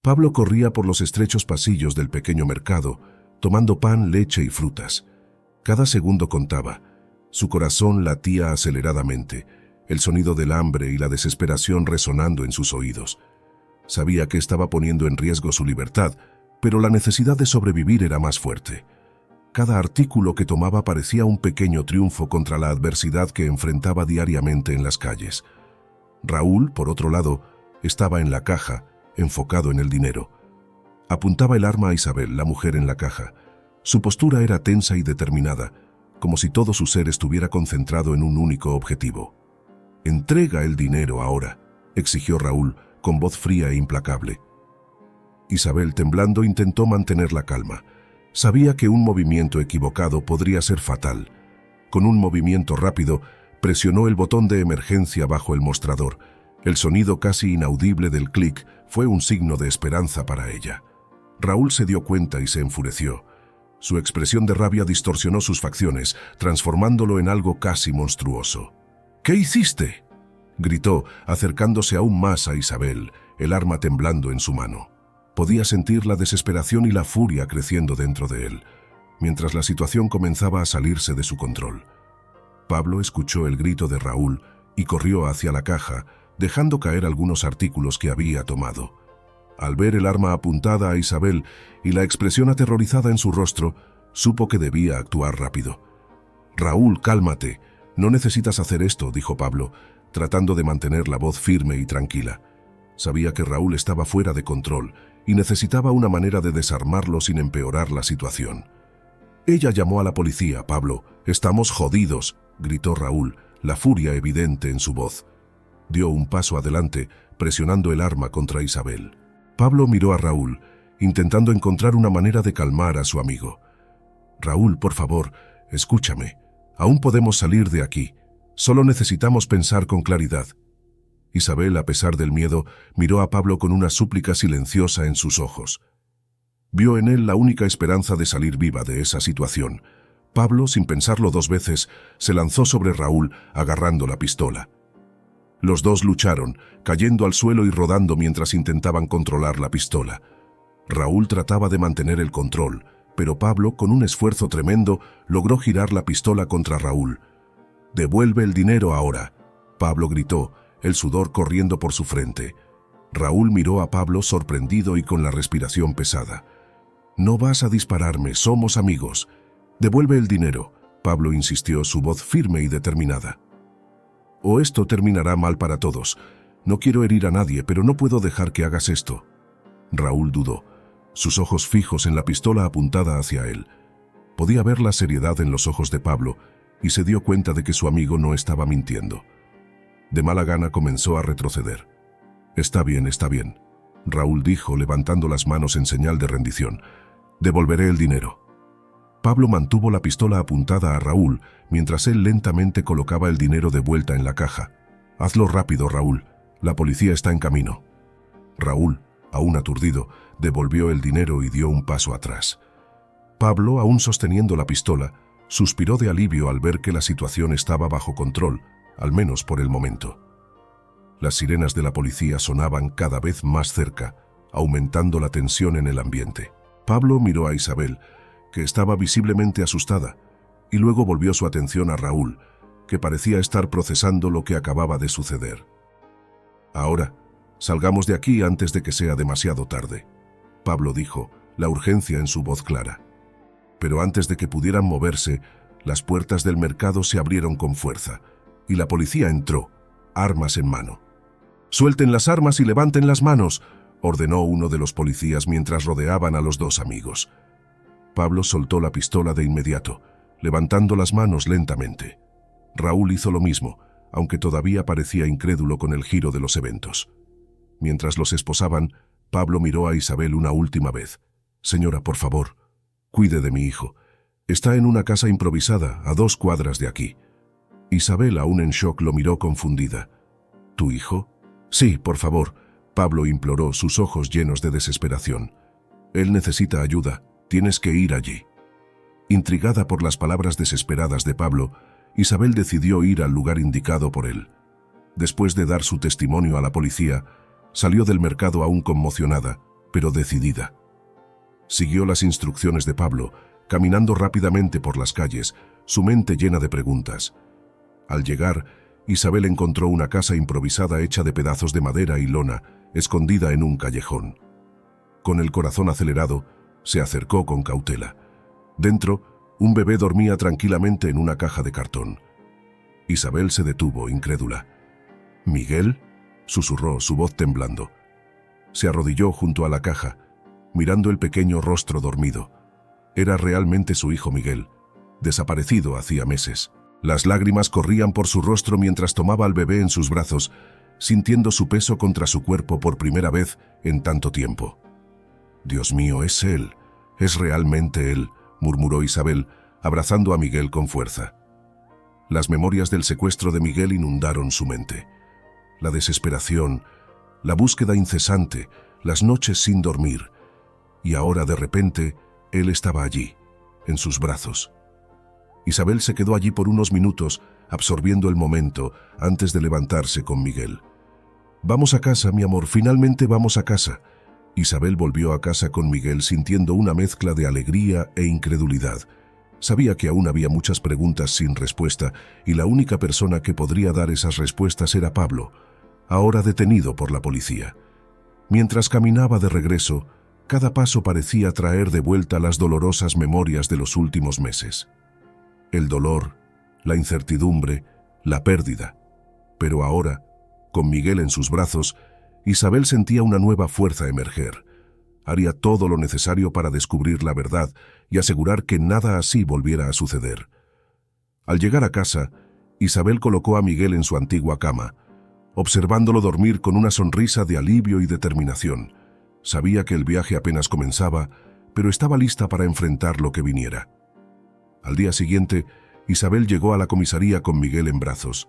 Pablo corría por los estrechos pasillos del pequeño mercado, tomando pan, leche y frutas. Cada segundo contaba. Su corazón latía aceleradamente, el sonido del hambre y la desesperación resonando en sus oídos. Sabía que estaba poniendo en riesgo su libertad, pero la necesidad de sobrevivir era más fuerte. Cada artículo que tomaba parecía un pequeño triunfo contra la adversidad que enfrentaba diariamente en las calles. Raúl, por otro lado, estaba en la caja, enfocado en el dinero. Apuntaba el arma a Isabel, la mujer en la caja. Su postura era tensa y determinada, como si todo su ser estuviera concentrado en un único objetivo. «Entrega el dinero ahora», exigió Raúl, con voz fría e implacable. Isabel, temblando, intentó mantener la calma. Sabía que un movimiento equivocado podría ser fatal. Con un movimiento rápido, presionó el botón de emergencia bajo el mostrador. El sonido casi inaudible del clic fue un signo de esperanza para ella. Raúl se dio cuenta y se enfureció. Su expresión de rabia distorsionó sus facciones, transformándolo en algo casi monstruoso. «¿Qué hiciste?», gritó, acercándose aún más a Isabel, el arma temblando en su mano. Podía sentir la desesperación y la furia creciendo dentro de él, mientras la situación comenzaba a salirse de su control. Pablo escuchó el grito de Raúl y corrió hacia la caja, dejando caer algunos artículos que había tomado. Al ver el arma apuntada a Isabel y la expresión aterrorizada en su rostro, supo que debía actuar rápido. «Raúl, cálmate. No necesitas hacer esto», dijo Pablo, tratando de mantener la voz firme y tranquila. Sabía que Raúl estaba fuera de control y necesitaba una manera de desarmarlo sin empeorar la situación. «Ella llamó a la policía, Pablo. Estamos jodidos», gritó Raúl, la furia evidente en su voz. Dio un paso adelante, presionando el arma contra Isabel. Pablo miró a Raúl, intentando encontrar una manera de calmar a su amigo. «Raúl, por favor, escúchame. Aún podemos salir de aquí. Solo necesitamos pensar con claridad». Isabel, a pesar del miedo, miró a Pablo con una súplica silenciosa en sus ojos. Vio en él la única esperanza de salir viva de esa situación. Pablo, sin pensarlo dos veces, se lanzó sobre Raúl, agarrando la pistola. Los dos lucharon, cayendo al suelo y rodando mientras intentaban controlar la pistola. Raúl trataba de mantener el control, pero Pablo, con un esfuerzo tremendo, logró girar la pistola contra Raúl. «Devuelve el dinero ahora», Pablo gritó, el sudor corriendo por su frente. Raúl miró a Pablo sorprendido y con la respiración pesada. «No vas a dispararme, somos amigos. Devuelve el dinero», Pablo insistió, su voz firme y determinada. «O esto terminará mal para todos. No quiero herir a nadie, pero no puedo dejar que hagas esto». Raúl dudó, sus ojos fijos en la pistola apuntada hacia él. Podía ver la seriedad en los ojos de Pablo y se dio cuenta de que su amigo no estaba mintiendo. De mala gana comenzó a retroceder. Está bien», Raúl dijo, levantando las manos en señal de rendición. «Devolveré el dinero». Pablo mantuvo la pistola apuntada a Raúl mientras él lentamente colocaba el dinero de vuelta en la caja. «Hazlo rápido, Raúl. La policía está en camino». Raúl, aún aturdido, devolvió el dinero y dio un paso atrás. Pablo, aún sosteniendo la pistola, suspiró de alivio al ver que la situación estaba bajo control, al menos por el momento. Las sirenas de la policía sonaban cada vez más cerca, aumentando la tensión en el ambiente. Pablo miró a Isabel, que estaba visiblemente asustada, y luego volvió su atención a Raúl, que parecía estar procesando lo que acababa de suceder. «Ahora, salgamos de aquí antes de que sea demasiado tarde», Pablo dijo, la urgencia en su voz clara. Pero antes de que pudieran moverse, las puertas del mercado se abrieron con fuerza, y la policía entró, armas en mano. «Suelten las armas y levanten las manos», ordenó uno de los policías mientras rodeaban a los dos amigos. Pablo soltó la pistola de inmediato, levantando las manos lentamente. Raúl hizo lo mismo, aunque todavía parecía incrédulo con el giro de los eventos. Mientras los esposaban, Pablo miró a Isabel una última vez. «Señora, por favor, cuide de mi hijo. Está en una casa improvisada, a 2 cuadras de aquí». Isabel, aún en shock, lo miró confundida. «¿Tu hijo?». «Sí, por favor», Pablo imploró, sus ojos llenos de desesperación. «Él necesita ayuda. Tienes que ir allí». Intrigada por las palabras desesperadas de Pablo, Isabel decidió ir al lugar indicado por él. Después de dar su testimonio a la policía, salió del mercado aún conmocionada, pero decidida. Siguió las instrucciones de Pablo, caminando rápidamente por las calles, su mente llena de preguntas. Al llegar, Isabel encontró una casa improvisada hecha de pedazos de madera y lona, escondida en un callejón. Con el corazón acelerado, se acercó con cautela. Dentro, un bebé dormía tranquilamente en una caja de cartón. Isabel se detuvo, incrédula. «¿Miguel?», susurró, su voz temblando. Se arrodilló junto a la caja, mirando el pequeño rostro dormido. Era realmente su hijo Miguel, desaparecido hacía meses. Las lágrimas corrían por su rostro mientras tomaba al bebé en sus brazos, sintiendo su peso contra su cuerpo por primera vez en tanto tiempo. «Dios mío, es él, es realmente él», murmuró Isabel, abrazando a Miguel con fuerza. Las memorias del secuestro de Miguel inundaron su mente. La desesperación, la búsqueda incesante, las noches sin dormir. Y ahora, de repente, él estaba allí, en sus brazos. Isabel se quedó allí por unos minutos, absorbiendo el momento, antes de levantarse con Miguel. «Vamos a casa, mi amor, finalmente vamos a casa». Isabel volvió a casa con Miguel sintiendo una mezcla de alegría e incredulidad. Sabía que aún había muchas preguntas sin respuesta, y la única persona que podría dar esas respuestas era Pablo, ahora detenido por la policía. Mientras caminaba de regreso, cada paso parecía traer de vuelta las dolorosas memorias de los últimos meses. El dolor, la incertidumbre, la pérdida. Pero ahora, con Miguel en sus brazos, Isabel sentía una nueva fuerza emerger. Haría todo lo necesario para descubrir la verdad y asegurar que nada así volviera a suceder. Al llegar a casa, Isabel colocó a Miguel en su antigua cama, observándolo dormir con una sonrisa de alivio y determinación. Sabía que el viaje apenas comenzaba, pero estaba lista para enfrentar lo que viniera. Al día siguiente, Isabel llegó a la comisaría con Miguel en brazos.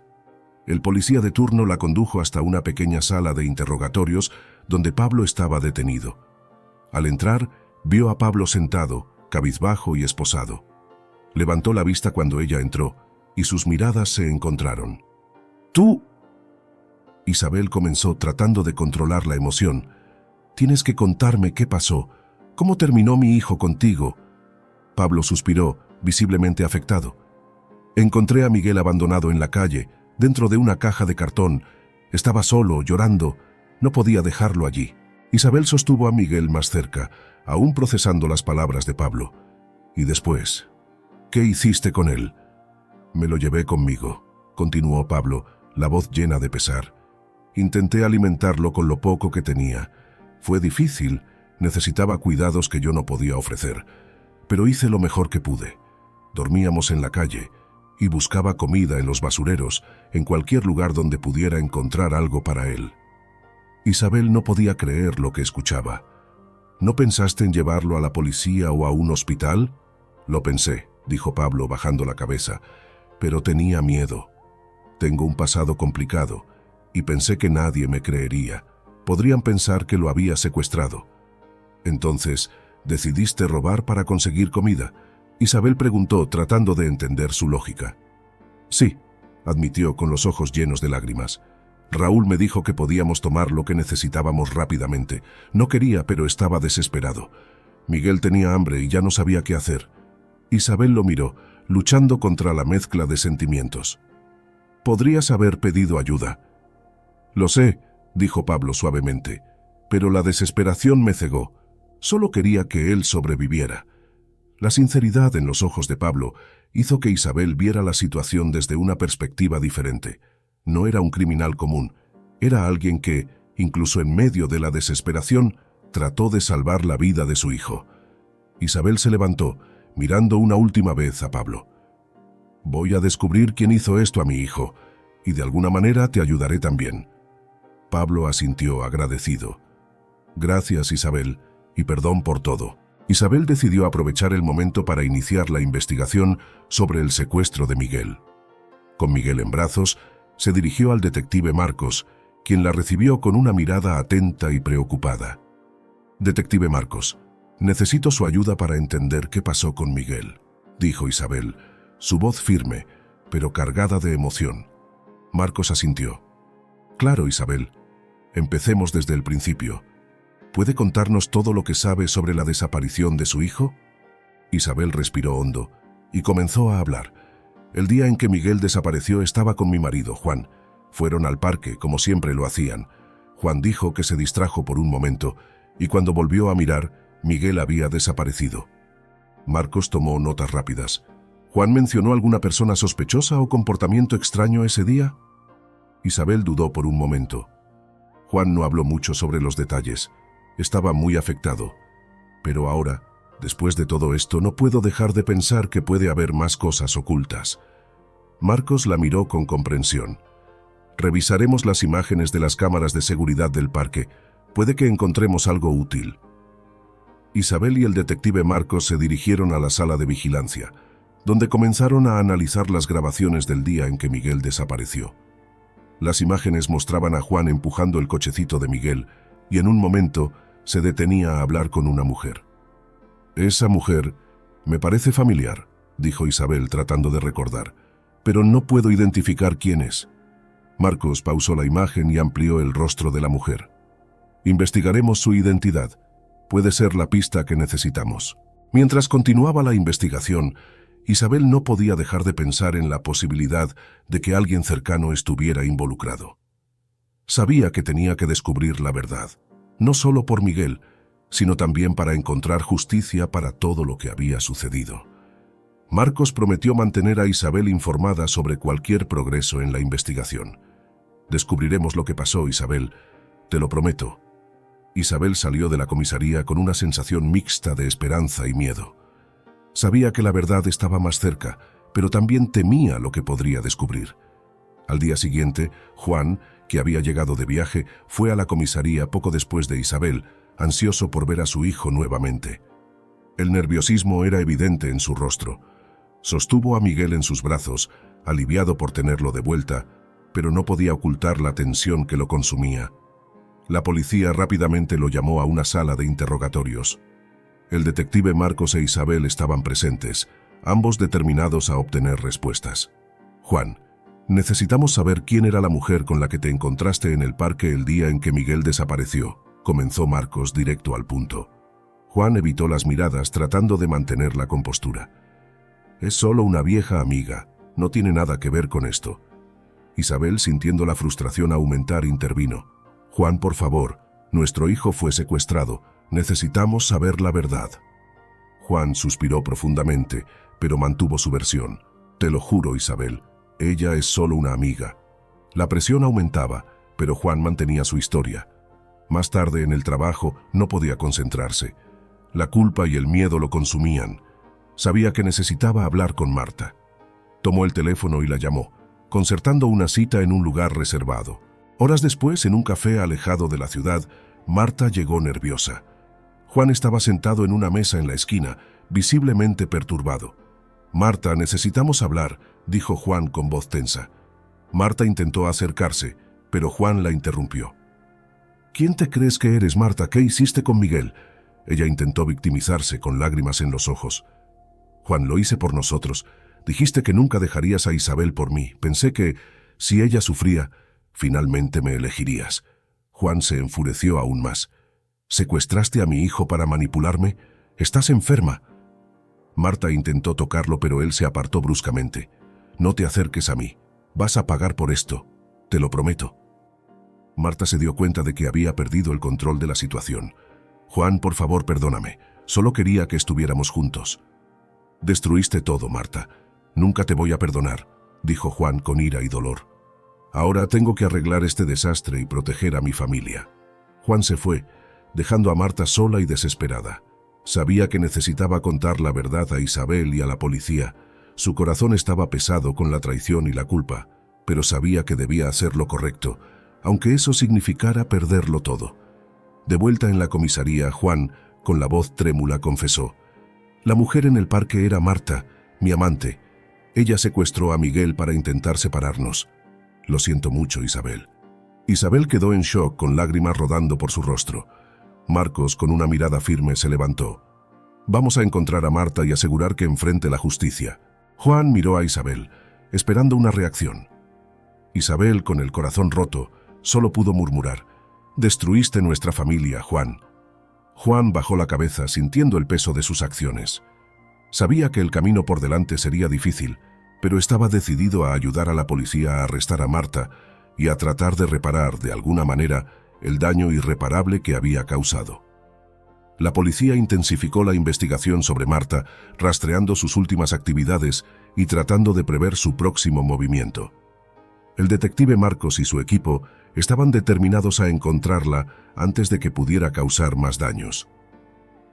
El policía de turno la condujo hasta una pequeña sala de interrogatorios donde Pablo estaba detenido. Al entrar, vio a Pablo sentado, cabizbajo y esposado. Levantó la vista cuando ella entró, y sus miradas se encontraron. «¿Tú?». Isabel comenzó tratando de controlar la emoción. «Tienes que contarme qué pasó. ¿Cómo terminó mi hijo contigo?». Pablo suspiró, visiblemente afectado. «Encontré a Miguel abandonado en la calle, dentro de una caja de cartón. Estaba solo, llorando. No podía dejarlo allí». Isabel sostuvo a Miguel más cerca, aún procesando las palabras de Pablo. «¿Y después? ¿Qué hiciste con él?». «Me lo llevé conmigo», continuó Pablo, la voz llena de pesar. «Intenté alimentarlo con lo poco que tenía. Fue difícil, necesitaba cuidados que yo no podía ofrecer, pero hice lo mejor que pude. Dormíamos en la calle y buscaba comida en los basureros, en cualquier lugar donde pudiera encontrar algo para él». Isabel no podía creer lo que escuchaba. «¿No pensaste en llevarlo a la policía o a un hospital?». «Lo pensé», dijo Pablo bajando la cabeza, «pero tenía miedo. Tengo un pasado complicado y pensé que nadie me creería. Podrían pensar que lo había secuestrado». «Entonces, ¿decidiste robar para conseguir comida?». Isabel preguntó, tratando de entender su lógica. «Sí», admitió con los ojos llenos de lágrimas. «Raúl me dijo que podíamos tomar lo que necesitábamos rápidamente. No quería, pero estaba desesperado. Miguel tenía hambre y ya no sabía qué hacer». Isabel lo miró, luchando contra la mezcla de sentimientos. «Podrías haber pedido ayuda». «Lo sé», dijo Pablo suavemente, «pero la desesperación me cegó. Solo quería que él sobreviviera». La sinceridad en los ojos de Pablo hizo que Isabel viera la situación desde una perspectiva diferente. No era un criminal común, era alguien que, incluso en medio de la desesperación, trató de salvar la vida de su hijo. Isabel se levantó, mirando una última vez a Pablo. «Voy a descubrir quién hizo esto a mi hijo, y de alguna manera te ayudaré también». Pablo asintió agradecido. «Gracias, Isabel, y perdón por todo». Isabel decidió aprovechar el momento para iniciar la investigación sobre el secuestro de Miguel. Con Miguel en brazos, se dirigió al detective Marcos, quien la recibió con una mirada atenta y preocupada. «Detective Marcos, necesito su ayuda para entender qué pasó con Miguel», dijo Isabel, su voz firme, pero cargada de emoción. Marcos asintió. «Claro, Isabel. Empecemos desde el principio. ¿Puede contarnos todo lo que sabe sobre la desaparición de su hijo? Isabel respiró hondo y comenzó a hablar. El día en que Miguel desapareció estaba con mi marido, Juan. Fueron al parque, como siempre lo hacían. Juan dijo que se distrajo por un momento y cuando volvió a mirar, Miguel había desaparecido. Marcos tomó notas rápidas. ¿Juan mencionó alguna persona sospechosa o comportamiento extraño ese día? Isabel dudó por un momento. Juan no habló mucho sobre los detalles. Estaba muy afectado. Pero ahora, después de todo esto, no puedo dejar de pensar que puede haber más cosas ocultas. Marcos la miró con comprensión. Revisaremos las imágenes de las cámaras de seguridad del parque. Puede que encontremos algo útil. Isabel y el detective Marcos se dirigieron a la sala de vigilancia, donde comenzaron a analizar las grabaciones del día en que Miguel desapareció. Las imágenes mostraban a Juan empujando el cochecito de Miguel y en un momento se detenía a hablar con una mujer. «Esa mujer me parece familiar», dijo Isabel tratando de recordar, «pero no puedo identificar quién es». Marcos pausó la imagen y amplió el rostro de la mujer. «Investigaremos su identidad. Puede ser la pista que necesitamos». Mientras continuaba la investigación, Isabel no podía dejar de pensar en la posibilidad de que alguien cercano estuviera involucrado. Sabía que tenía que descubrir la verdad, no solo por Miguel, sino también para encontrar justicia para todo lo que había sucedido. Marcos prometió mantener a Isabel informada sobre cualquier progreso en la investigación. «Descubriremos lo que pasó, Isabel, te lo prometo». Isabel salió de la comisaría con una sensación mixta de esperanza y miedo. Sabía que la verdad estaba más cerca, pero también temía lo que podría descubrir. Al día siguiente, Juan, que había llegado de viaje, fue a la comisaría poco después de Isabel, ansioso por ver a su hijo nuevamente. El nerviosismo era evidente en su rostro. Sostuvo a Miguel en sus brazos, aliviado por tenerlo de vuelta, pero no podía ocultar la tensión que lo consumía. La policía rápidamente lo llamó a una sala de interrogatorios. El detective Marcos e Isabel estaban presentes, ambos determinados a obtener respuestas. «Juan, necesitamos saber quién era la mujer con la que te encontraste en el parque el día en que Miguel desapareció», comenzó Marcos directo al punto. Juan evitó las miradas tratando de mantener la compostura. «Es solo una vieja amiga, no tiene nada que ver con esto». Isabel, sintiendo la frustración aumentar, intervino. «Juan, por favor, nuestro hijo fue secuestrado. Necesitamos saber la verdad». Juan suspiró profundamente, pero mantuvo su versión. «Te lo juro, Isabel, ella es solo una amiga». La presión aumentaba, pero Juan mantenía su historia. Más tarde en el trabajo no podía concentrarse. La culpa y el miedo lo consumían. Sabía que necesitaba hablar con Marta. Tomó el teléfono y la llamó, concertando una cita en un lugar reservado. Horas después, en un café alejado de la ciudad, Marta llegó nerviosa. Juan estaba sentado en una mesa en la esquina, visiblemente perturbado. «Marta, necesitamos hablar», dijo Juan con voz tensa. Marta intentó acercarse, pero Juan la interrumpió. «¿Quién te crees que eres, Marta? ¿Qué hiciste con Miguel?». Ella intentó victimizarse con lágrimas en los ojos. «Juan, lo hice por nosotros. Dijiste que nunca dejarías a Isabel por mí. Pensé que, si ella sufría, finalmente me elegirías». Juan se enfureció aún más. «¿Secuestraste a mi hijo para manipularme? Estás enferma». Marta intentó tocarlo, pero él se apartó bruscamente. «No te acerques a mí. Vas a pagar por esto. Te lo prometo». Marta se dio cuenta de que había perdido el control de la situación. «Juan, por favor, perdóname. Solo quería que estuviéramos juntos». «Destruiste todo, Marta. Nunca te voy a perdonar», dijo Juan con ira y dolor. «Ahora tengo que arreglar este desastre y proteger a mi familia». Juan se fue, dejando a Marta sola y desesperada. Sabía que necesitaba contar la verdad a Isabel y a la policía. Su corazón estaba pesado con la traición y la culpa, pero sabía que debía hacer lo correcto, aunque eso significara perderlo todo. De vuelta en la comisaría, Juan, con la voz trémula, confesó: «La mujer en el parque era Marta, mi amante. Ella secuestró a Miguel para intentar separarnos». «Lo siento mucho, Isabel». Isabel quedó en shock con lágrimas rodando por su rostro. Marcos, con una mirada firme, se levantó. «Vamos a encontrar a Marta y asegurar que enfrente la justicia». Juan miró a Isabel, esperando una reacción. Isabel, con el corazón roto, solo pudo murmurar: «Destruiste nuestra familia, Juan. Juan bajó la cabeza sintiendo el peso de sus acciones. Sabía que el camino por delante sería difícil, pero estaba decidido a ayudar a la policía a arrestar a Marta y a tratar de reparar, de alguna manera, el daño irreparable que había causado. La policía intensificó la investigación sobre Marta, rastreando sus últimas actividades y tratando de prever su próximo movimiento. El detective Marcos y su equipo estaban determinados a encontrarla antes de que pudiera causar más daños.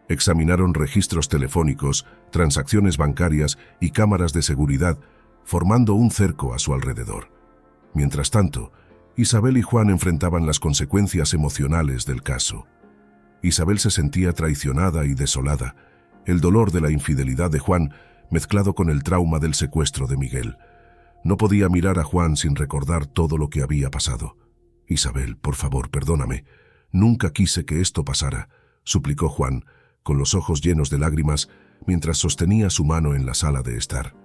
Examinaron registros telefónicos, transacciones bancarias y cámaras de seguridad, formando un cerco a su alrededor. Mientras tanto, Isabel y Juan enfrentaban las consecuencias emocionales del caso. Isabel se sentía traicionada y desolada, el dolor de la infidelidad de Juan mezclado con el trauma del secuestro de Miguel. No podía mirar a Juan sin recordar todo lo que había pasado. «Isabel, por favor, perdóname. Nunca quise que esto pasara», suplicó Juan, con los ojos llenos de lágrimas, mientras sostenía su mano en la sala de estar.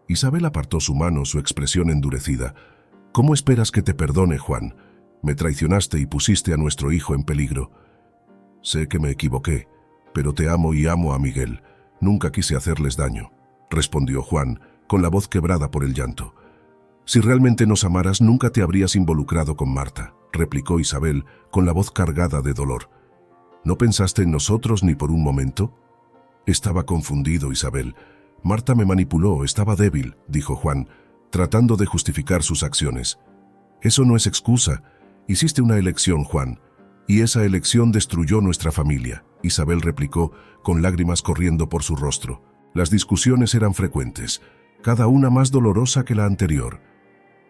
Isabel apartó su mano, su expresión endurecida. «¿Cómo esperas que te perdone, Juan? Me traicionaste y pusiste a nuestro hijo en peligro. Sé que me equivoqué, pero te amo y amo a Miguel. Nunca quise hacerles daño», respondió Juan, con la voz quebrada por el llanto. «Si realmente nos amaras, nunca te habrías involucrado con Marta», replicó Isabel, con la voz cargada de dolor. «¿No pensaste en nosotros ni por un momento?» «Estaba confundido, Isabel. Marta me manipuló, estaba débil», dijo Juan, tratando de justificar sus acciones. «Eso no es excusa. Hiciste una elección, Juan, y esa elección destruyó nuestra familia», Isabel replicó, con lágrimas corriendo por su rostro. Las discusiones eran frecuentes, cada una más dolorosa que la anterior.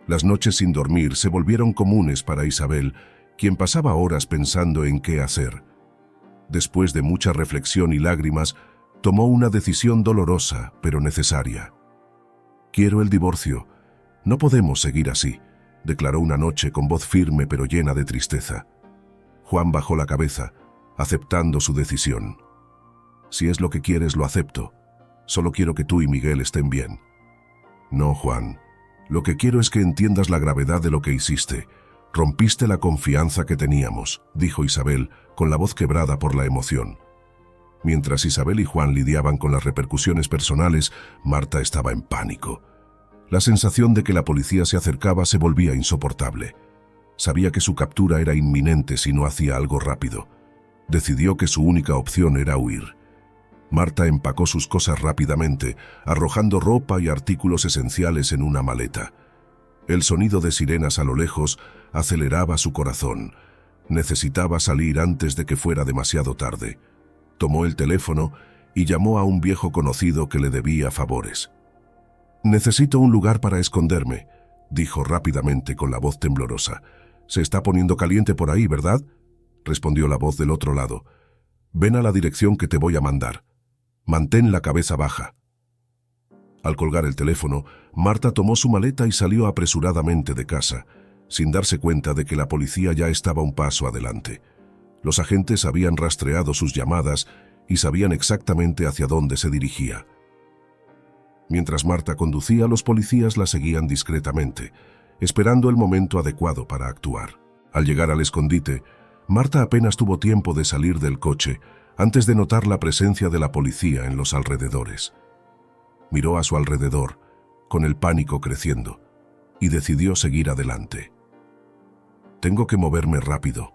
Las noches sin dormir se volvieron comunes para Isabel, quien pasaba horas pensando en qué hacer. Después de mucha reflexión y lágrimas, tomó una decisión dolorosa, pero necesaria. «Quiero el divorcio. No podemos seguir así», declaró una noche con voz firme pero llena de tristeza. Juan bajó la cabeza, aceptando su decisión. «Si es lo que quieres, lo acepto. Solo quiero que tú y Miguel estén bien». «No, Juan. Lo que quiero es que entiendas la gravedad de lo que hiciste. Rompiste la confianza que teníamos», dijo Isabel, con la voz quebrada por la emoción. Mientras Isabel y Juan lidiaban con las repercusiones personales, Marta estaba en pánico. La sensación de que la policía se acercaba se volvía insoportable. Sabía que su captura era inminente si no hacía algo rápido. Decidió que su única opción era huir. Marta empacó sus cosas rápidamente, arrojando ropa y artículos esenciales en una maleta. El sonido de sirenas a lo lejos aceleraba su corazón. Necesitaba salir antes de que fuera demasiado tarde. Tomó el teléfono y llamó a un viejo conocido que le debía favores. «Necesito un lugar para esconderme», dijo rápidamente con la voz temblorosa. «Se está poniendo caliente por ahí, ¿verdad?», respondió la voz del otro lado. «Ven a la dirección que te voy a mandar. Mantén la cabeza baja». Al colgar el teléfono, Marta tomó su maleta y salió apresuradamente de casa, sin darse cuenta de que la policía ya estaba un paso adelante. Los agentes habían rastreado sus llamadas y sabían exactamente hacia dónde se dirigía. Mientras Marta conducía, los policías la seguían discretamente, esperando el momento adecuado para actuar. Al llegar al escondite, Marta apenas tuvo tiempo de salir del coche antes de notar la presencia de la policía en los alrededores. Miró a su alrededor, con el pánico creciendo, y decidió seguir adelante. «Tengo que moverme rápido.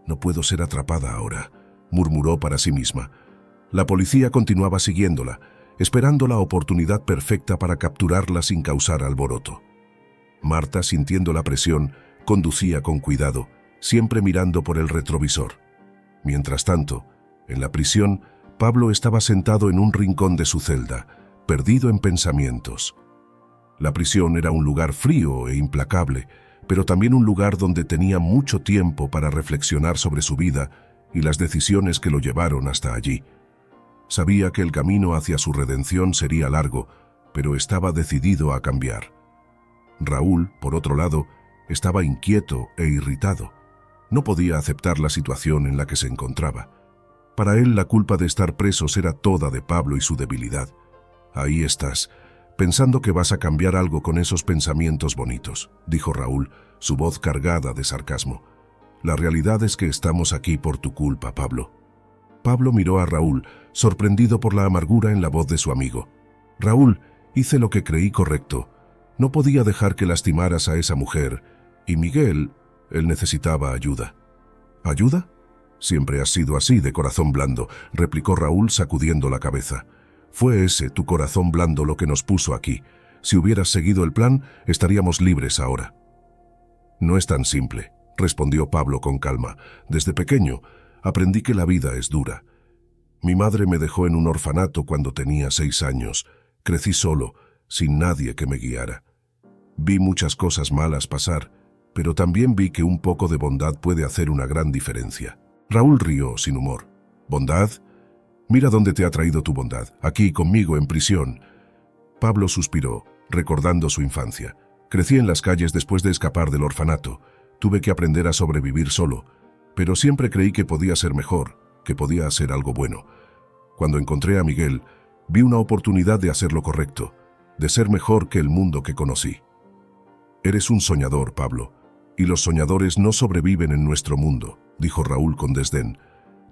No puedo ser atrapada ahora», murmuró para sí misma. La policía continuaba siguiéndola, esperando la oportunidad perfecta para capturarla sin causar alboroto. Marta, sintiendo la presión, conducía con cuidado, siempre mirando por el retrovisor. Mientras tanto, en la prisión, Pablo estaba sentado en un rincón de su celda, perdido en pensamientos. La prisión era un lugar frío e implacable, pero también un lugar donde tenía mucho tiempo para reflexionar sobre su vida y las decisiones que lo llevaron hasta allí. Sabía que el camino hacia su redención sería largo, pero estaba decidido a cambiar. Raúl, por otro lado, estaba inquieto e irritado. No podía aceptar la situación en la que se encontraba. Para él, la culpa de estar presos era toda de Pablo y su debilidad. «Ahí estás, pensando que vas a cambiar algo con esos pensamientos bonitos», dijo Raúl, su voz cargada de sarcasmo. «La realidad es que estamos aquí por tu culpa, Pablo». Pablo miró a Raúl, sorprendido por la amargura en la voz de su amigo. Raúl, hice lo que creí correcto. No podía dejar que lastimaras a esa mujer. Y Miguel, él necesitaba ayuda. ¿Ayuda? Siempre has sido así, de corazón blando, replicó Raúl sacudiendo la cabeza. Fue ese tu corazón blando lo que nos puso aquí. Si hubieras seguido el plan, estaríamos libres ahora. No es tan simple, respondió Pablo con calma. Desde pequeño, aprendí que la vida es dura. Mi madre me dejó en un orfanato cuando tenía 6 años. Crecí solo, sin nadie que me guiara. Vi muchas cosas malas pasar, pero también vi que un poco de bondad puede hacer una gran diferencia. Raúl rió sin humor. ¿Bondad? Mira dónde te ha traído tu bondad, aquí conmigo en prisión. Pablo suspiró, recordando su infancia. Crecí en las calles después de escapar del orfanato. Tuve que aprender a sobrevivir solo, pero siempre creí que podía ser mejor, que podía hacer algo bueno. Cuando encontré a Miguel, vi una oportunidad de hacer lo correcto, de ser mejor que el mundo que conocí. Eres un soñador, Pablo, y los soñadores no sobreviven en nuestro mundo, dijo Raúl con desdén.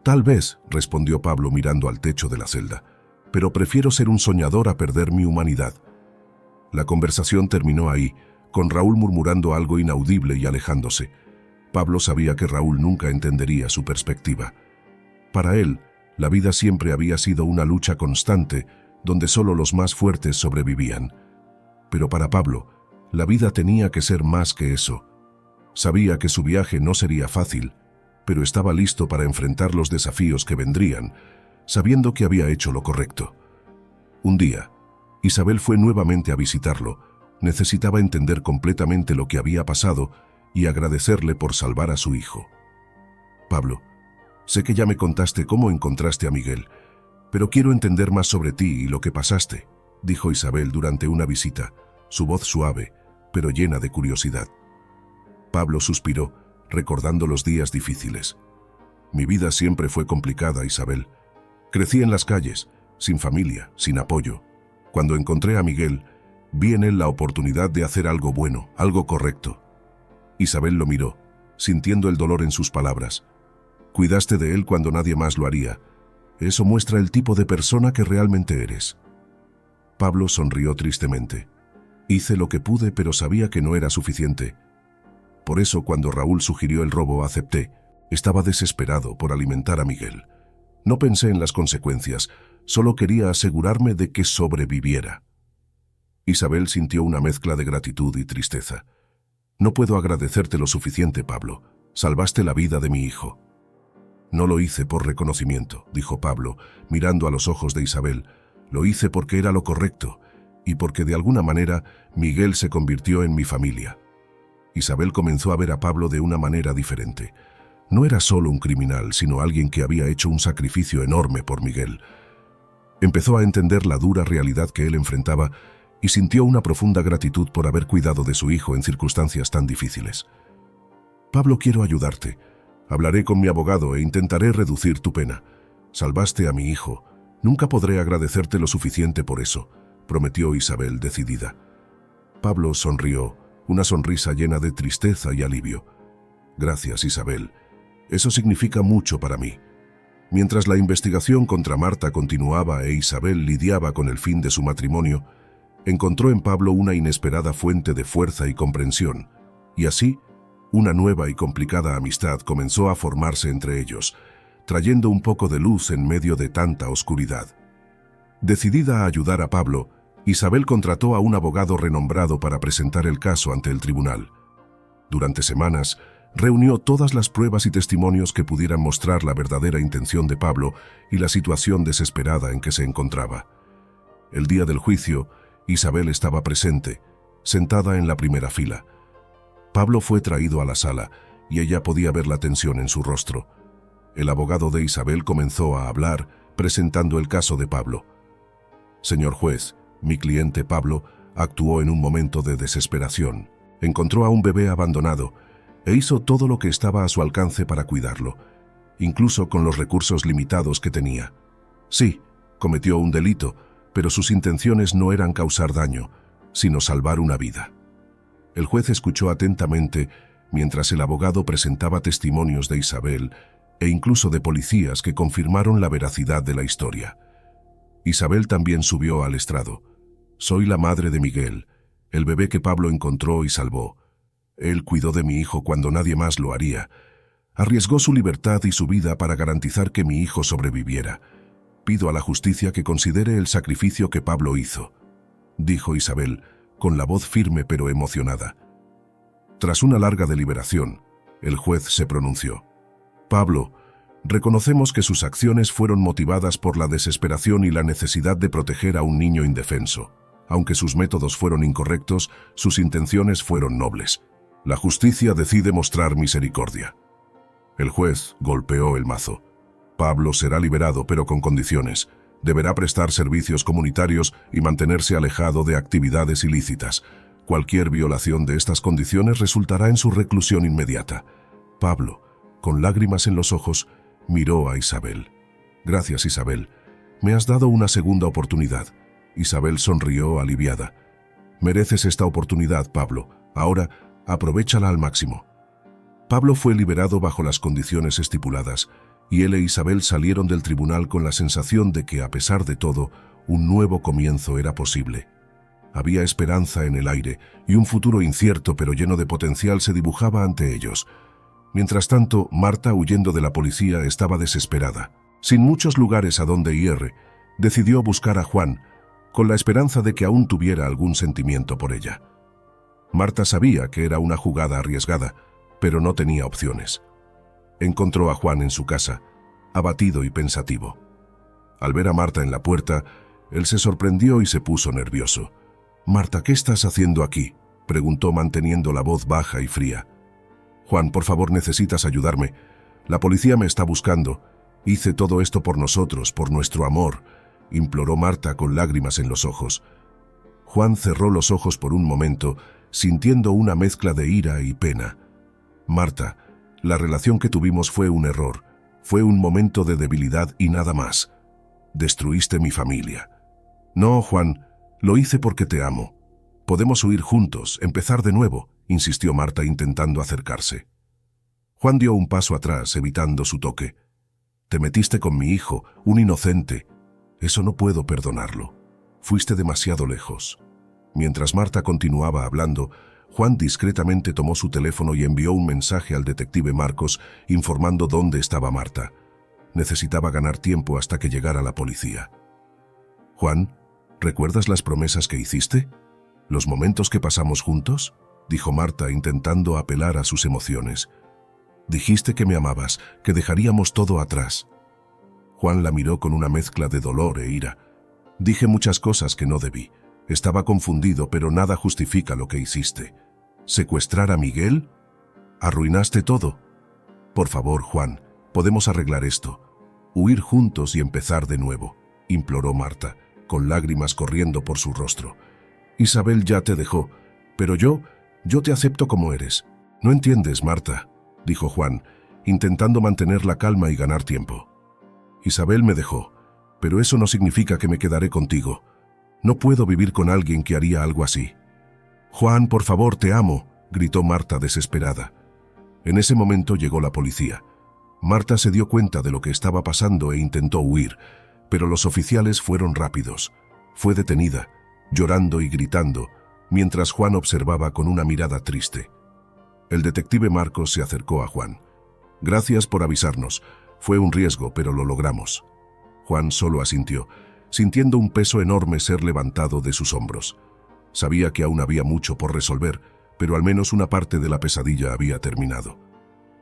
Tal vez, respondió Pablo mirando al techo de la celda, pero prefiero ser un soñador a perder mi humanidad. La conversación terminó ahí, con Raúl murmurando algo inaudible y alejándose. Pablo sabía que Raúl nunca entendería su perspectiva. Para él, la vida siempre había sido una lucha constante, donde solo los más fuertes sobrevivían. Pero para Pablo, la vida tenía que ser más que eso. Sabía que su viaje no sería fácil, pero estaba listo para enfrentar los desafíos que vendrían, sabiendo que había hecho lo correcto. Un día, Isabel fue nuevamente a visitarlo. Necesitaba entender completamente lo que había pasado y agradecerle por salvar a su hijo. Pablo, sé que ya me contaste cómo encontraste a Miguel, pero quiero entender más sobre ti y lo que pasaste, dijo Isabel durante una visita, su voz suave, pero llena de curiosidad. Pablo suspiró, recordando los días difíciles. Mi vida siempre fue complicada, Isabel. Crecí en las calles, sin familia, sin apoyo. Cuando encontré a Miguel, vi en él la oportunidad de hacer algo bueno, algo correcto. Isabel lo miró, sintiendo el dolor en sus palabras. Cuidaste de él cuando nadie más lo haría. Eso muestra el tipo de persona que realmente eres. Pablo sonrió tristemente. Hice lo que pude, pero sabía que no era suficiente. Por eso, cuando Raúl sugirió el robo, acepté. Estaba desesperado por alimentar a Miguel. No pensé en las consecuencias, solo quería asegurarme de que sobreviviera. Isabel sintió una mezcla de gratitud y tristeza. No puedo agradecerte lo suficiente, Pablo. Salvaste la vida de mi hijo. No lo hice por reconocimiento, dijo Pablo, mirando a los ojos de Isabel. Lo hice porque era lo correcto, y porque de alguna manera Miguel se convirtió en mi familia. Isabel comenzó a ver a Pablo de una manera diferente. No era solo un criminal, sino alguien que había hecho un sacrificio enorme por Miguel. Empezó a entender la dura realidad que él enfrentaba y sintió una profunda gratitud por haber cuidado de su hijo en circunstancias tan difíciles. Pablo, quiero ayudarte. Hablaré con mi abogado e intentaré reducir tu pena. Salvaste a mi hijo. Nunca podré agradecerte lo suficiente por eso, prometió Isabel decidida. Pablo sonrió, una sonrisa llena de tristeza y alivio. Gracias, Isabel. Eso significa mucho para mí. Mientras la investigación contra Marta continuaba e Isabel lidiaba con el fin de su matrimonio, encontró en Pablo una inesperada fuente de fuerza y comprensión, y así, una nueva y complicada amistad comenzó a formarse entre ellos, trayendo un poco de luz en medio de tanta oscuridad. Decidida a ayudar a Pablo, Isabel contrató a un abogado renombrado para presentar el caso ante el tribunal. Durante semanas, reunió todas las pruebas y testimonios que pudieran mostrar la verdadera intención de Pablo y la situación desesperada en que se encontraba. El día del juicio, Isabel estaba presente, sentada en la primera fila. Pablo fue traído a la sala y ella podía ver la tensión en su rostro. El abogado de Isabel comenzó a hablar, presentando el caso de Pablo. Señor juez, mi cliente Pablo actuó en un momento de desesperación. Encontró a un bebé abandonado e hizo todo lo que estaba a su alcance para cuidarlo, incluso con los recursos limitados que tenía. Sí, cometió un delito, pero sus intenciones no eran causar daño, sino salvar una vida. El juez escuchó atentamente mientras el abogado presentaba testimonios de Isabel e incluso de policías que confirmaron la veracidad de la historia. Isabel también subió al estrado. Soy la madre de Miguel, el bebé que Pablo encontró y salvó. Él cuidó de mi hijo cuando nadie más lo haría. Arriesgó su libertad y su vida para garantizar que mi hijo sobreviviera. Pido a la justicia que considere el sacrificio que Pablo hizo, dijo Isabel, con la voz firme pero emocionada. Tras una larga deliberación, el juez se pronunció. Pablo, reconocemos que sus acciones fueron motivadas por la desesperación y la necesidad de proteger a un niño indefenso. Aunque sus métodos fueron incorrectos, sus intenciones fueron nobles. La justicia decide mostrar misericordia. El juez golpeó el mazo. Pablo será liberado, pero con condiciones. Deberá prestar servicios comunitarios y mantenerse alejado de actividades ilícitas. Cualquier violación de estas condiciones resultará en su reclusión inmediata. Pablo, con lágrimas en los ojos, miró a Isabel. Gracias, Isabel. Me has dado una segunda oportunidad. Isabel sonrió aliviada. Mereces esta oportunidad, Pablo. Ahora, aprovéchala al máximo. Pablo fue liberado bajo las condiciones estipuladas, y él e Isabel salieron del tribunal con la sensación de que, a pesar de todo, un nuevo comienzo era posible. Había esperanza en el aire, y un futuro incierto pero lleno de potencial se dibujaba ante ellos. Mientras tanto, Marta, huyendo de la policía, estaba desesperada. Sin muchos lugares a donde ir, decidió buscar a Juan, con la esperanza de que aún tuviera algún sentimiento por ella. Marta sabía que era una jugada arriesgada, pero no tenía opciones. Encontró a Juan en su casa, abatido y pensativo. Al ver a Marta en la puerta, él se sorprendió y se puso nervioso. «Marta, ¿qué estás haciendo aquí?», preguntó manteniendo la voz baja y fría. «Juan, por favor, necesitas ayudarme. La policía me está buscando. Hice todo esto por nosotros, por nuestro amor», imploró Marta con lágrimas en los ojos. Juan cerró los ojos por un momento, sintiendo una mezcla de ira y pena. «Marta, la relación que tuvimos fue un error. Fue un momento de debilidad y nada más. Destruiste mi familia». «No, Juan, lo hice porque te amo. Podemos huir juntos, empezar de nuevo», insistió Marta intentando acercarse. Juan dio un paso atrás, evitando su toque. «Te metiste con mi hijo, un inocente. Eso no puedo perdonarlo. Fuiste demasiado lejos». Mientras Marta continuaba hablando, Juan discretamente tomó su teléfono y envió un mensaje al detective Marcos informando dónde estaba Marta. Necesitaba ganar tiempo hasta que llegara la policía. «Juan, ¿recuerdas las promesas que hiciste? ¿Los momentos que pasamos juntos?», dijo Marta intentando apelar a sus emociones. «Dijiste que me amabas, que dejaríamos todo atrás». Juan la miró con una mezcla de dolor e ira. «Dije muchas cosas que no debí. Estaba confundido, pero nada justifica lo que hiciste. ¿Secuestrar a Miguel? Arruinaste todo. Por favor, Juan, podemos arreglar esto. Huir juntos y empezar de nuevo», imploró Marta, con lágrimas corriendo por su rostro. «Isabel ya te dejó, pero yo te acepto como eres». «No entiendes, Marta», dijo Juan, intentando mantener la calma y ganar tiempo. «Isabel me dejó, pero eso no significa que me quedaré contigo. No puedo vivir con alguien que haría algo así». «Juan, por favor, te amo», gritó Marta desesperada. En ese momento llegó la policía. Marta se dio cuenta de lo que estaba pasando e intentó huir, pero los oficiales fueron rápidos. Fue detenida, llorando y gritando, mientras Juan observaba con una mirada triste. El detective Marcos se acercó a Juan. «Gracias por avisarnos. Fue un riesgo, pero lo logramos». Juan solo asintió, sintiendo un peso enorme ser levantado de sus hombros. Sabía que aún había mucho por resolver, pero al menos una parte de la pesadilla había terminado.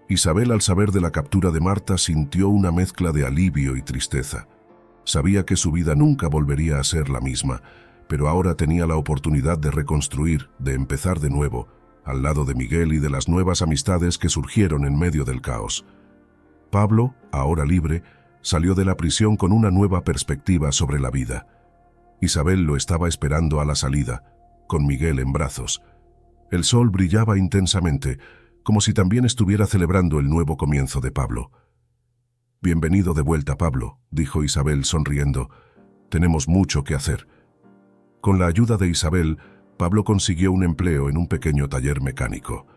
Isabel, al saber de la captura de Marta, sintió una mezcla de alivio y tristeza. Sabía que su vida nunca volvería a ser la misma, pero ahora tenía la oportunidad de reconstruir, de empezar de nuevo, al lado de Miguel y de las nuevas amistades que surgieron en medio del caos. Pablo, ahora libre, salió de la prisión con una nueva perspectiva sobre la vida. Isabel lo estaba esperando a la salida, con Miguel en brazos. El sol brillaba intensamente, como si también estuviera celebrando el nuevo comienzo de Pablo. «Bienvenido de vuelta, Pablo», dijo Isabel sonriendo. «Tenemos mucho que hacer». Con la ayuda de Isabel, Pablo consiguió un empleo en un pequeño taller mecánico.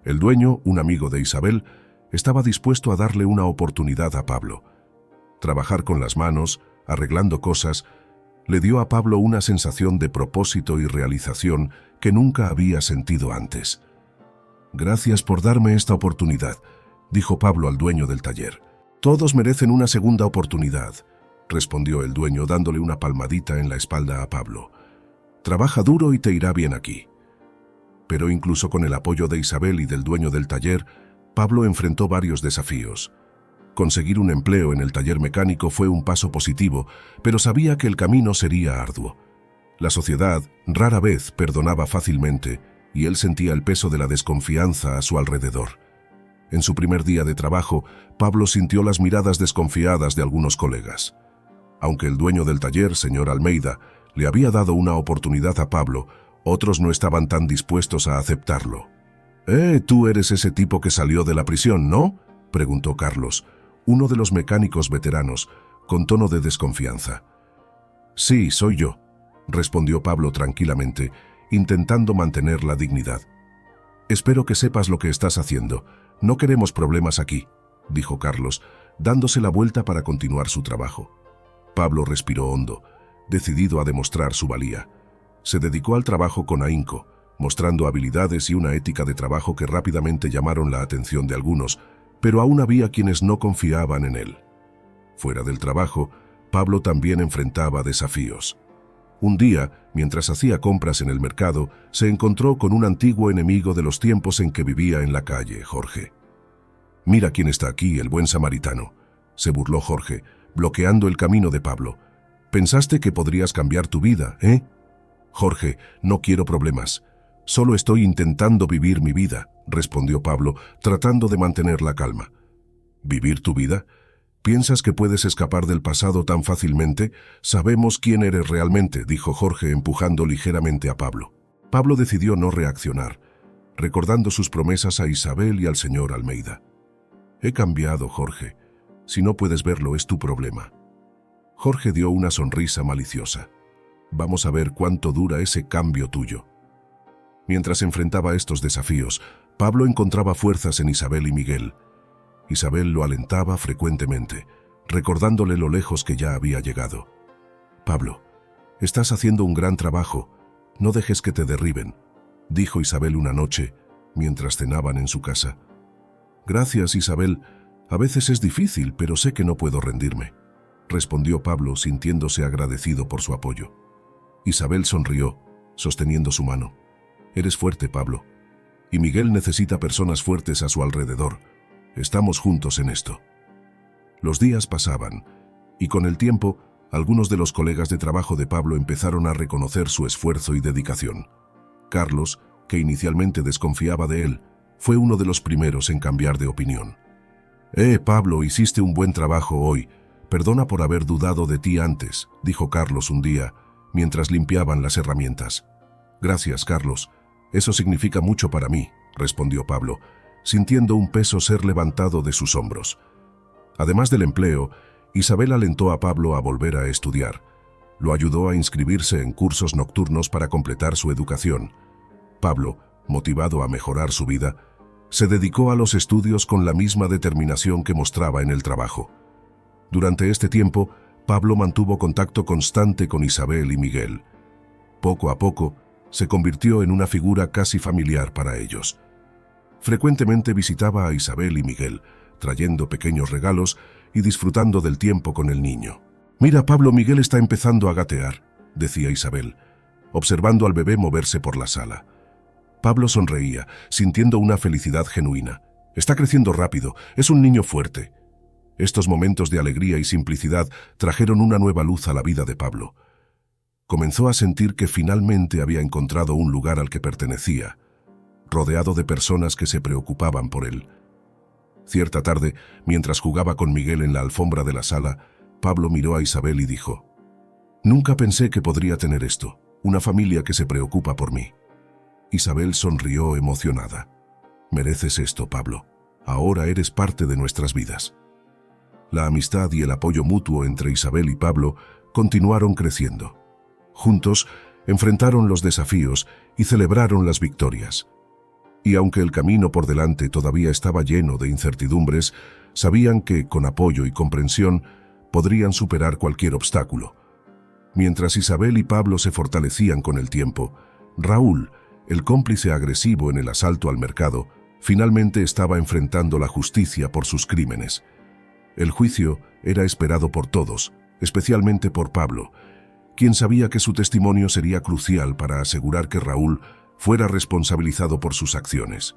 El dueño, un amigo de Isabel, estaba dispuesto a darle una oportunidad a Pablo. Trabajar con las manos, arreglando cosas, le dio a Pablo una sensación de propósito y realización que nunca había sentido antes. «Gracias por darme esta oportunidad», dijo Pablo al dueño del taller. «Todos merecen una segunda oportunidad», respondió el dueño dándole una palmadita en la espalda a Pablo. «Trabaja duro y te irá bien aquí». Pero incluso con el apoyo de Isabel y del dueño del taller, Pablo enfrentó varios desafíos. Conseguir un empleo en el taller mecánico fue un paso positivo, pero sabía que el camino sería arduo. La sociedad rara vez perdonaba fácilmente, y él sentía el peso de la desconfianza a su alrededor. En su primer día de trabajo, Pablo sintió las miradas desconfiadas de algunos colegas. Aunque el dueño del taller, señor Almeida, le había dado una oportunidad a Pablo, otros no estaban tan dispuestos a aceptarlo. Tú eres ese tipo que salió de la prisión, ¿no?», preguntó Carlos, uno de los mecánicos veteranos, con tono de desconfianza. «Sí, soy yo», respondió Pablo tranquilamente, intentando mantener la dignidad. «Espero que sepas lo que estás haciendo. No queremos problemas aquí», dijo Carlos, dándose la vuelta para continuar su trabajo. Pablo respiró hondo, decidido a demostrar su valía. Se dedicó al trabajo con ahínco, mostrando habilidades y una ética de trabajo que rápidamente llamaron la atención de algunos, pero aún había quienes no confiaban en él. Fuera del trabajo, Pablo también enfrentaba desafíos. Un día, mientras hacía compras en el mercado, se encontró con un antiguo enemigo de los tiempos en que vivía en la calle, Jorge. «Mira quién está aquí, el buen samaritano», se burló Jorge, bloqueando el camino de Pablo. «Pensaste que podrías cambiar tu vida, ¿eh?» «Jorge, no quiero problemas. Solo estoy intentando vivir mi vida», respondió Pablo, tratando de mantener la calma. «¿Vivir tu vida? ¿Piensas que puedes escapar del pasado tan fácilmente? Sabemos quién eres realmente», dijo Jorge empujando ligeramente a Pablo. Pablo decidió no reaccionar, recordando sus promesas a Isabel y al señor Almeida. «He cambiado, Jorge. Si no puedes verlo, es tu problema». Jorge dio una sonrisa maliciosa. «Vamos a ver cuánto dura ese cambio tuyo». Mientras enfrentaba estos desafíos, Pablo encontraba fuerzas en Isabel y Miguel. Isabel lo alentaba frecuentemente, recordándole lo lejos que ya había llegado. «Pablo, estás haciendo un gran trabajo. No dejes que te derriben», dijo Isabel una noche, mientras cenaban en su casa. «Gracias, Isabel. A veces es difícil, pero sé que no puedo rendirme», respondió Pablo, sintiéndose agradecido por su apoyo. Isabel sonrió, sosteniendo su mano. «Eres fuerte, Pablo. Y Miguel necesita personas fuertes a su alrededor. Estamos juntos en esto». Los días pasaban, y con el tiempo, algunos de los colegas de trabajo de Pablo empezaron a reconocer su esfuerzo y dedicación. Carlos, que inicialmente desconfiaba de él, fue uno de los primeros en cambiar de opinión. Pablo, hiciste un buen trabajo hoy. Perdona por haber dudado de ti antes», dijo Carlos un día, mientras limpiaban las herramientas. «Gracias, Carlos. Eso significa mucho para mí», respondió Pablo, sintiendo un peso ser levantado de sus hombros. Además del empleo, Isabel alentó a Pablo a volver a estudiar. Lo ayudó a inscribirse en cursos nocturnos para completar su educación. Pablo, motivado a mejorar su vida, se dedicó a los estudios con la misma determinación que mostraba en el trabajo. Durante este tiempo, Pablo mantuvo contacto constante con Isabel y Miguel. Poco a poco, se convirtió en una figura casi familiar para ellos. Frecuentemente visitaba a Isabel y Miguel, trayendo pequeños regalos y disfrutando del tiempo con el niño. «Mira, Pablo, Miguel está empezando a gatear», decía Isabel, observando al bebé moverse por la sala. Pablo sonreía, sintiendo una felicidad genuina. «Está creciendo rápido, es un niño fuerte». Estos momentos de alegría y simplicidad trajeron una nueva luz a la vida de Pablo. Comenzó a sentir que finalmente había encontrado un lugar al que pertenecía, rodeado de personas que se preocupaban por él. Cierta tarde, mientras jugaba con Miguel en la alfombra de la sala, Pablo miró a Isabel y dijo: «Nunca pensé que podría tener esto, una familia que se preocupa por mí». Isabel sonrió emocionada. «Mereces esto, Pablo. Ahora eres parte de nuestras vidas». La amistad y el apoyo mutuo entre Isabel y Pablo continuaron creciendo. Juntos, enfrentaron los desafíos y celebraron las victorias. Y aunque el camino por delante todavía estaba lleno de incertidumbres, sabían que, con apoyo y comprensión, podrían superar cualquier obstáculo. Mientras Isabel y Pablo se fortalecían con el tiempo, Raúl, el cómplice agresivo en el asalto al mercado, finalmente estaba enfrentando la justicia por sus crímenes. El juicio era esperado por todos, especialmente por Pablo, quien sabía que su testimonio sería crucial para asegurar que Raúl fuera responsabilizado por sus acciones.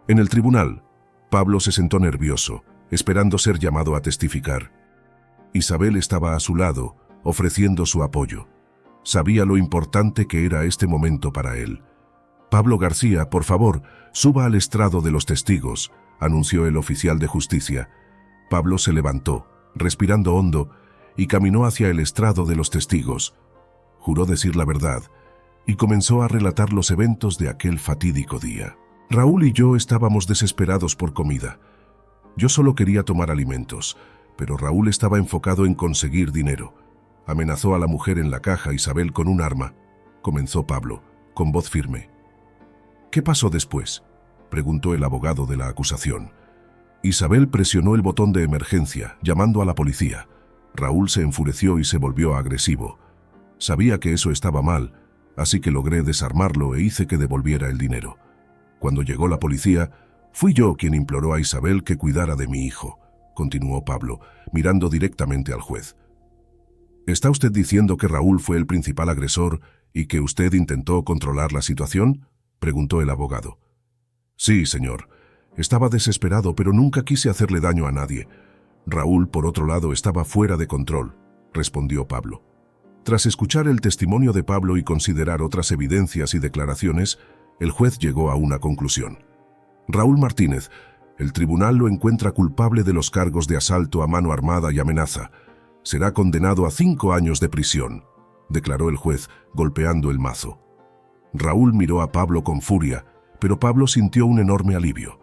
En el tribunal, Pablo se sentó nervioso, esperando ser llamado a testificar. Isabel estaba a su lado, ofreciendo su apoyo. Sabía lo importante que era este momento para él. «Pablo García, por favor, suba al estrado de los testigos», anunció el oficial de justicia. Pablo se levantó, respirando hondo, y caminó hacia el estrado de los testigos. Juró decir la verdad, y comenzó a relatar los eventos de aquel fatídico día. «Raúl y yo estábamos desesperados por comida. Yo solo quería tomar alimentos, pero Raúl estaba enfocado en conseguir dinero. Amenazó a la mujer en la caja Isabel con un arma», comenzó Pablo, con voz firme. «¿Qué pasó después?», preguntó el abogado de la acusación. Isabel presionó el botón de emergencia, llamando a la policía. Raúl se enfureció y se volvió agresivo. Sabía que eso estaba mal, así que logré desarmarlo e hice que devolviera el dinero. Cuando llegó la policía, fui yo quien imploró a Isabel que cuidara de mi hijo, continuó Pablo, mirando directamente al juez. ¿Está usted diciendo que Raúl fue el principal agresor y que usted intentó controlar la situación?, preguntó el abogado. Sí, señor. Estaba desesperado, pero nunca quise hacerle daño a nadie. Raúl, por otro lado, estaba fuera de control, respondió Pablo. Tras escuchar el testimonio de Pablo y considerar otras evidencias y declaraciones, el juez llegó a una conclusión. Raúl Martínez, el tribunal lo encuentra culpable de los cargos de asalto a mano armada y amenaza. Será condenado a 5 años de prisión, declaró el juez, golpeando el mazo. Raúl miró a Pablo con furia, pero Pablo sintió un enorme alivio.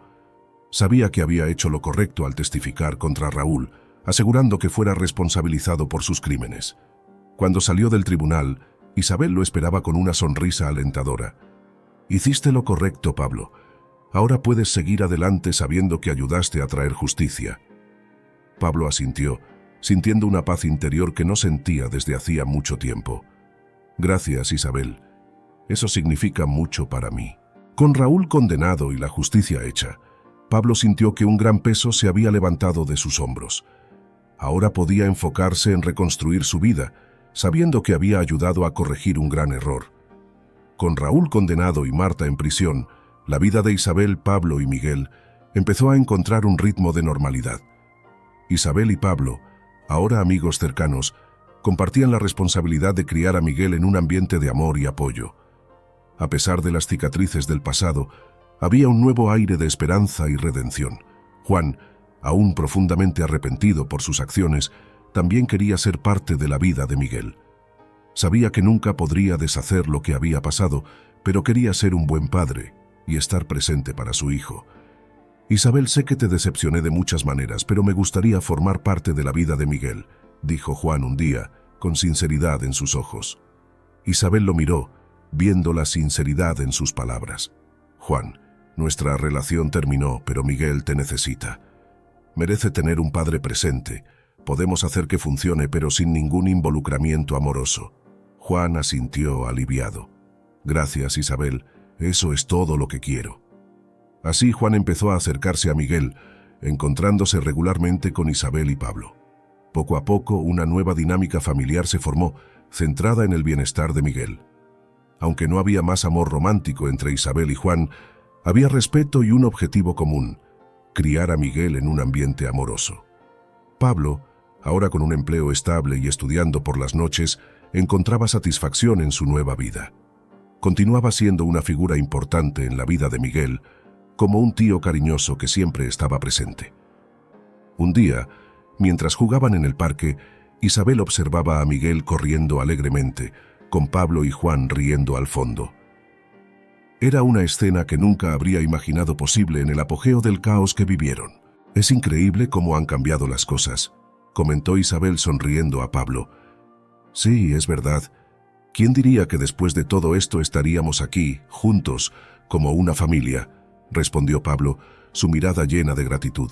Sabía que había hecho lo correcto al testificar contra Raúl, asegurando que fuera responsabilizado por sus crímenes. Cuando salió del tribunal, Isabel lo esperaba con una sonrisa alentadora. Hiciste lo correcto, Pablo. Ahora puedes seguir adelante sabiendo que ayudaste a traer justicia. Pablo asintió, sintiendo una paz interior que no sentía desde hacía mucho tiempo. Gracias, Isabel. Eso significa mucho para mí. Con Raúl condenado y la justicia hecha, Pablo sintió que un gran peso se había levantado de sus hombros. Ahora podía enfocarse en reconstruir su vida, sabiendo que había ayudado a corregir un gran error. Con Raúl condenado y Marta en prisión, la vida de Isabel, Pablo y Miguel empezó a encontrar un ritmo de normalidad. Isabel y Pablo, ahora amigos cercanos, compartían la responsabilidad de criar a Miguel en un ambiente de amor y apoyo. A pesar de las cicatrices del pasado, había un nuevo aire de esperanza y redención. Juan, aún profundamente arrepentido por sus acciones, también quería ser parte de la vida de Miguel. Sabía que nunca podría deshacer lo que había pasado, pero quería ser un buen padre y estar presente para su hijo. Isabel, sé que te decepcioné de muchas maneras, pero me gustaría formar parte de la vida de Miguel, dijo Juan un día, con sinceridad en sus ojos. Isabel lo miró, viendo la sinceridad en sus palabras. Juan, nuestra relación terminó, pero Miguel te necesita. Merece tener un padre presente. Podemos hacer que funcione, pero sin ningún involucramiento amoroso. Juan asintió aliviado. Gracias, Isabel. Eso es todo lo que quiero. Así Juan empezó a acercarse a Miguel, encontrándose regularmente con Isabel y Pablo. Poco a poco, una nueva dinámica familiar se formó, centrada en el bienestar de Miguel. Aunque no había más amor romántico entre Isabel y Juan, había respeto y un objetivo común: criar a Miguel en un ambiente amoroso. Pablo, ahora con un empleo estable y estudiando por las noches, encontraba satisfacción en su nueva vida. Continuaba siendo una figura importante en la vida de Miguel, como un tío cariñoso que siempre estaba presente. Un día, mientras jugaban en el parque, Isabel observaba a Miguel corriendo alegremente, con Pablo y Juan riendo al fondo. Era una escena que nunca habría imaginado posible en el apogeo del caos que vivieron. Es increíble cómo han cambiado las cosas, comentó Isabel sonriendo a Pablo. Sí, es verdad. ¿Quién diría que después de todo esto estaríamos aquí, juntos, Como una familia, respondió Pablo, su mirada llena de gratitud.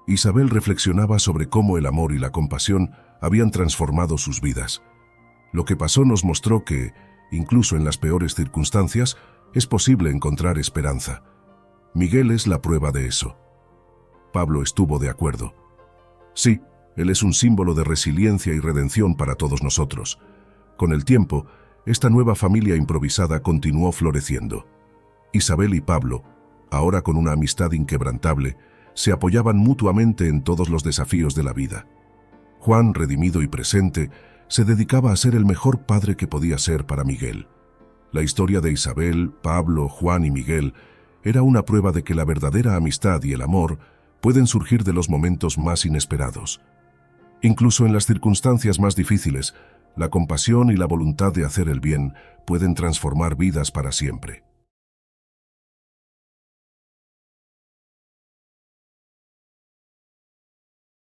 Isabel reflexionaba sobre cómo el amor y la compasión habían transformado sus vidas. Lo que pasó nos mostró que, incluso en las peores circunstancias, es posible encontrar esperanza. Miguel es la prueba de eso. Pablo estuvo de acuerdo. Sí, él es un símbolo de resiliencia y redención para todos nosotros. Con el tiempo, esta nueva familia improvisada continuó floreciendo. Isabel y Pablo, ahora con una amistad inquebrantable, se apoyaban mutuamente en todos los desafíos de la vida. Juan, redimido y presente, se dedicaba a ser el mejor padre que podía ser para Miguel. La historia de Isabel, Pablo, Juan y Miguel era una prueba de que la verdadera amistad y el amor pueden surgir de los momentos más inesperados. Incluso en las circunstancias más difíciles, la compasión y la voluntad de hacer el bien pueden transformar vidas para siempre.